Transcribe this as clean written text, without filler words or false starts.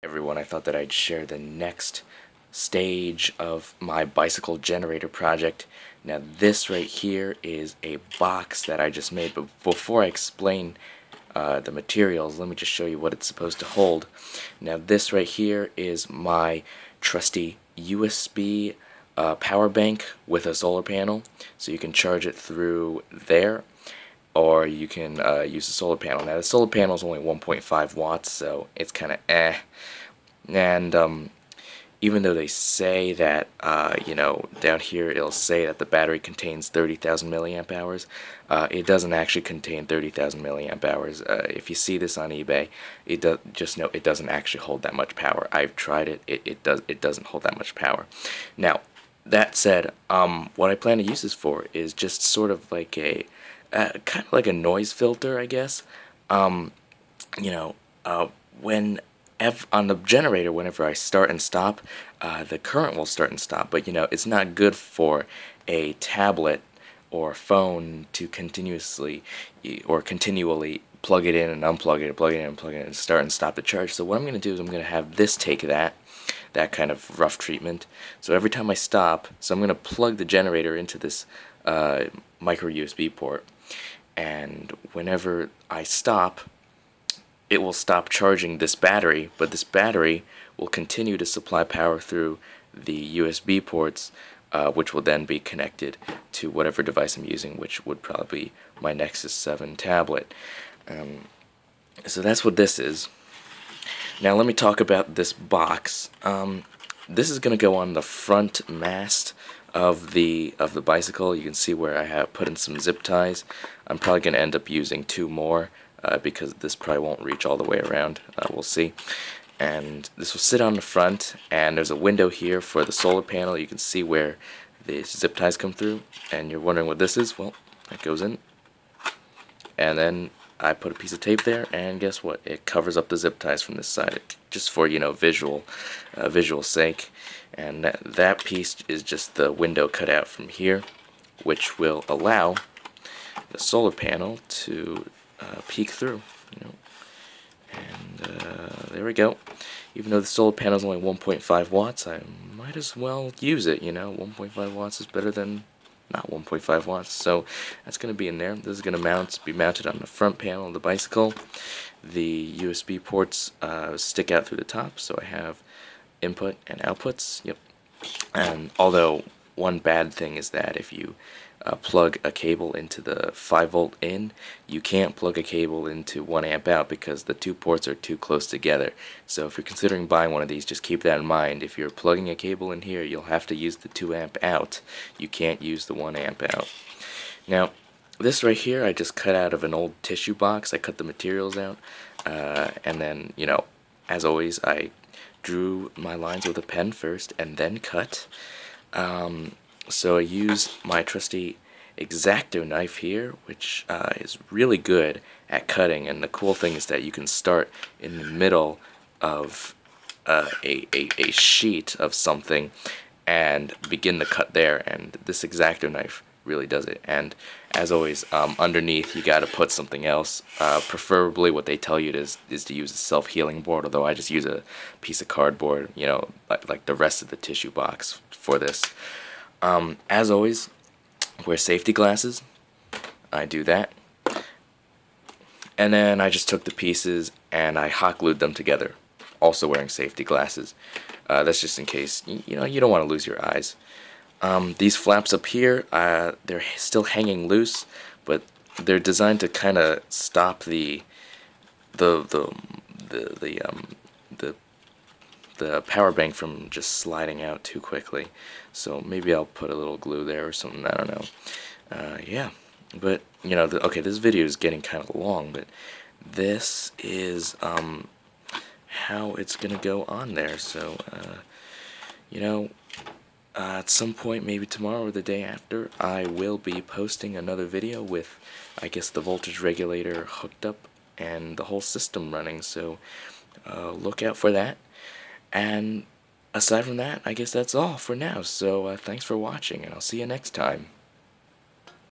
Everyone, I thought that I'd share the next stage of my bicycle generator project. Now this right here is a box that I just made, but before I explain the materials, let me just show you what it's supposed to hold. Now this right here is my trusty USB power bank with a solar panel, so you can charge it through there, or you can use the solar panel. Now the solar panel is only 1.5 watts, so it's kind of and even though they say that, down here it'll say that the battery contains 30,000 milliamp hours, it doesn't actually contain 30,000 milliamp hours. If you see this on eBay, just know it doesn't actually hold that much power. I've tried it. It doesn't hold that much power. Now, that said, what I plan to use this for is just sort of like a kind of like a noise filter, I guess. When on the generator, whenever I start and stop, the current will start and stop, but it's not good for a tablet or phone to continuously or continually plug it in and unplug it, plug it in and plug it in, and start and stop the charge. So what I'm going to do is I'm going to have this take that kind of rough treatment. So every time I stop, so I'm going to plug the generator into this micro USB port, and whenever I stop, it will stop charging this battery, but this battery will continue to supply power through the USB ports, which will then be connected to whatever device I'm using, which would probably be my Nexus 7 tablet. So that's what this is. Now let me talk about this box. This is going to go on the front mast of the bicycle. You can see where I have put in some zip ties. I'm probably going to end up using 2 more. Because this probably won't reach all the way around. We'll see. And this will sit on the front, and there's a window here for the solar panel. You can see where the zip ties come through, and you're wondering what this is. Well, it goes in, and then I put a piece of tape there, and guess what? It covers up the zip ties from this side, just for visual sake. And that piece is just the window cut out from here, which will allow the solar panel to peek through, and there we go. Even though the solar panel is only 1.5 watts, I might as well use it. 1.5 watts is better than not 1.5 watts. So that's going to be in there. This is going to be mounted on the front panel of the bicycle. The USB ports stick out through the top, so I have input and outputs. Yep. And although one bad thing is that if you plug a cable into the 5-volt in, you can't plug a cable into 1 amp out because the 2 ports are too close together. So if you're considering buying one of these, just keep that in mind. If you're plugging a cable in here, you'll have to use the 2 amp out. You can't use the 1 amp out. Now, this right here I just cut out of an old tissue box. I cut the materials out, and then, as always, I drew my lines with a pen first and then cut. So I use my trusty X-Acto knife here, which is really good at cutting, and the cool thing is that you can start in the middle of a sheet of something and begin the cut there, and this X-Acto knife really does it. And as always, underneath you gotta put something else. Preferably what they tell you is to use a self-healing board, although I just use a piece of cardboard, like the rest of the tissue box for this. As always, wear safety glasses. I do that. And then I just took the pieces and I hot glued them together, also wearing safety glasses. That's just in case, you don't want to lose your eyes. These flaps up here, they're still hanging loose, but they're designed to kind of stop the power bank from just sliding out too quickly. So maybe I'll put a little glue there or something, I don't know. Yeah, but okay, this video is getting kind of long, but this is how it's gonna go on there. So at some point, maybe tomorrow or the day after, I will be posting another video with, I guess, the voltage regulator hooked up and the whole system running, so look out for that. And aside from that, I guess that's all for now, so thanks for watching, and I'll see you next time.